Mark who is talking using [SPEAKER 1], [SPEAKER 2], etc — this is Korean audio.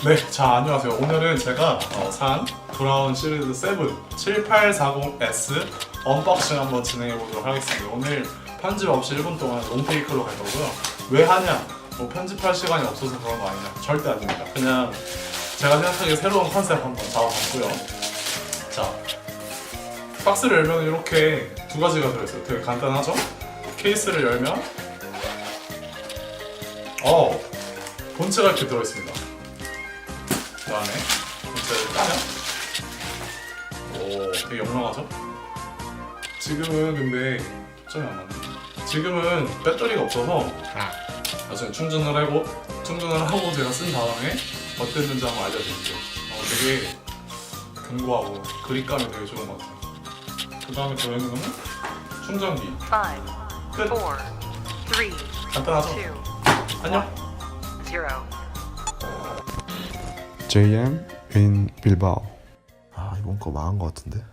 [SPEAKER 1] 네, 자 안녕하세요. 오늘은 제가 산 브라운 시리즈 7 7840S 언박싱 한번 진행해 보도록 하겠습니다. 오늘 편집 없이 1분 동안 롱테이크로 갈 거고요. 왜 하냐? 뭐 편집할 시간이 없어서 그런 거 아니냐? 절대 아닙니다. 그냥 제가 생각하기에 새로운 컨셉 한번 잡아봤고요. 자, 박스를 열면 이렇게 두 가지가 들어있어요. 되게 간단하죠? 케이스를 열면 본체가 이렇게 들어있습니다. 그 다음에 본체를 까면 되게 영롱하죠? 지금은 근데 점이 안 맞네. 지금은 배터리가 없어서 나중에 충전을 하고 제가 쓴 다음에 어땠는지 한번 알려드릴게요. 되게 견고하고 그립감이 되게 좋은 것 같아요. 그 다음에 들어있는 거는 충전기.
[SPEAKER 2] 5,
[SPEAKER 1] 끝.
[SPEAKER 2] 4, 3,
[SPEAKER 1] 간단하죠?
[SPEAKER 2] 2,
[SPEAKER 1] 안녕.
[SPEAKER 2] 0.
[SPEAKER 3] JM in Bilbao.
[SPEAKER 4] 아 이번 거 망한 거 같은데?